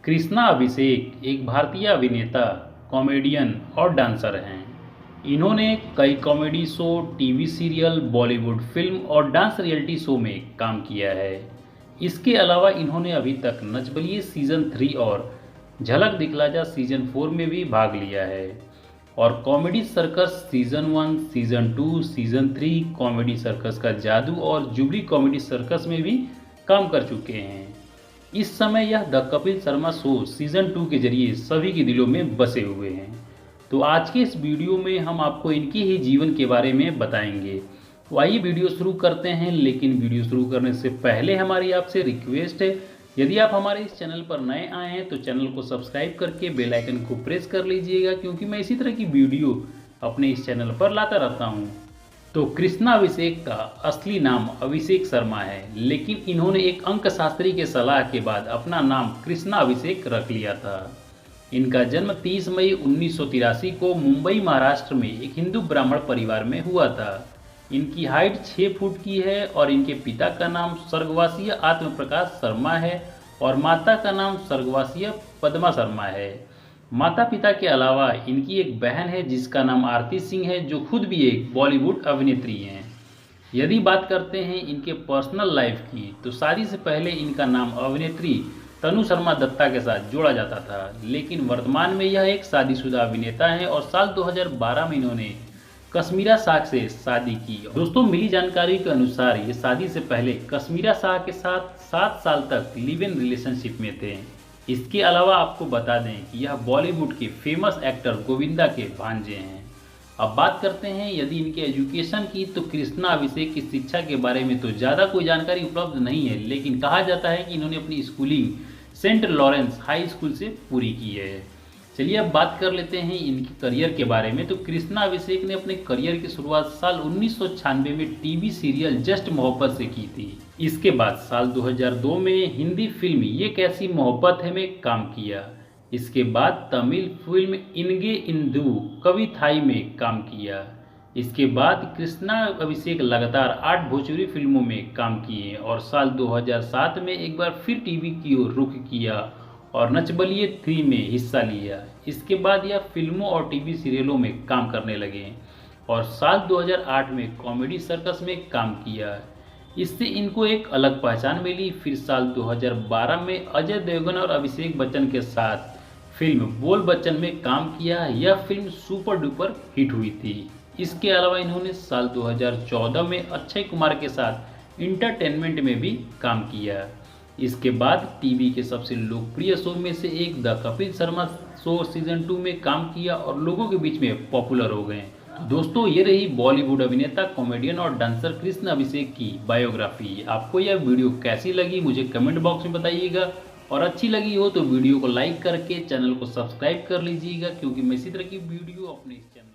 कृष्णा अभिषेक एक भारतीय अभिनेता, कॉमेडियन और डांसर हैं। इन्होंने कई comedy show, TV serial, Bollywood film और डांस रियलिटी शो में काम किया है। इसके अलावा इन्होंने अभी तक नच बलिए सीजन 3 और झलक दिखला जा सीजन 4 में भी भाग लिया है और comedy circus season 1, season 2, season 3, comedy circus का जादू और जुबली कॉमेडी सर्कस में भी काम कर चुके हैं। इस समय यह the Kapil Sharma show season 2 के जरिए सभी के दिलों में बसे हुए हैं। तो आज के इस वीडियो में हम आपको इनकी ही जीवन के बारे में बताएंगे। तो आइए वीडियो शुरू करते हैं, लेकिन वीडियो शुरू करने से पहले हमारी आपसे रिक्वेस्ट है, यदि आप हमारे इस चैनल पर नए आए हैं तो चैनल को सब्सक्राइब करके बेल आइकन को प्रेस कर लीजिएगा, क्योंकि मैं इसी तरह की वीडियो अपने इस चैनल पर लाता रहता हूँ। तो कृष्णा अभिषेक का असली नाम अभिषेक शर्मा है, लेकिन इन्होंने एक अंक शास्त्री के सलाह के बाद अपना नाम कृष्णा अभिषेक रख लिया था। इनका जन्म 30 मई 1983 को मुंबई, महाराष्ट्र में एक हिंदू ब्राह्मण परिवार में हुआ था। इनकी हाइट 6 फुट की है और इनके पिता का नाम स्वर्गवासीय आत्मप्रकाश शर्मा है और माता का नाम स्वर्गवासीय पद्मा शर्मा है। माता पिता के अलावा इनकी एक बहन है जिसका नाम आरती सिंह है, जो खुद भी एक बॉलीवुड अभिनेत्री हैं। यदि बात करते हैं इनके पर्सनल लाइफ की, तो शादी से पहले इनका नाम अभिनेत्री तनु शर्मा दत्ता के साथ जोड़ा जाता था, लेकिन वर्तमान में यह एक शादीशुदा अभिनेता हैं और साल 2012 में इन्होंने कश्मीरा शाह से शादी की। दोस्तों, मिली जानकारी के अनुसार ये शादी से पहले कश्मीरा शाह के साथ 7 साल तक लिव इन रिलेशनशिप में थे। इसके अलावा आपको बता दें कि यह बॉलीवुड के फेमस एक्टर गोविंदा के भांजे हैं। अब बात करते हैं यदि इनके एजुकेशन की, तो कृष्णा अभिषेक की शिक्षा के बारे में तो ज़्यादा कोई जानकारी उपलब्ध नहीं है, लेकिन कहा जाता है कि इन्होंने अपनी schooling Saint Lawrence high school से पूरी की है। चलिए अब बात कर लेते हैं इनके करियर के बारे में। तो कृष्णा अभिषेक ने अपने करियर की शुरुआत साल 1996 में टीवी सीरियल जस्ट मोहब्बत से की थी। इसके बाद साल 2002 में हिंदी फिल्म ये कैसी मोहब्बत है में काम किया। इसके बाद तमिल फिल्म इनगे इंदु कविथाई में काम किया। इसके बाद कृष्णा अभिषेक लगातार 8 भोजपुरी फिल्मों में काम किए और साल 2007 में एक बार फिर टीवी की ओर रुख किया और नच बलिए 3 में हिस्सा लिया। इसके बाद यह फिल्मों और टीवी सीरियलों में काम करने लगे और साल 2008 में कॉमेडी सर्कस में काम किया। इससे इनको एक अलग पहचान मिली। फिर साल 2012 में अजय देवगन और अभिषेक बच्चन के साथ फिल्म बोल बच्चन में काम किया। यह फिल्म सुपर डुपर हिट हुई थी। इसके अलावा इन्होंने साल 2014 में अक्षय कुमार के साथ इंटरटेनमेंट में भी काम किया। इसके बाद टीवी के सबसे लोकप्रिय शो में से एक the Kapil Sharma show season 2 में काम किया और लोगों के बीच में पॉपुलर हो गए। दोस्तों, ये रही बॉलीवुड अभिनेता, कॉमेडियन और डांसर कृष्णा अभिषेक की बायोग्राफी। आपको यह वीडियो कैसी लगी मुझे कमेंट बॉक्स में बताइएगा, और अच्छी लगी हो तो वीडियो को लाइक करके चैनल को सब्सक्राइब कर लीजिएगा, क्योंकि मैं इसी तरह की वीडियो अपने इस चैनल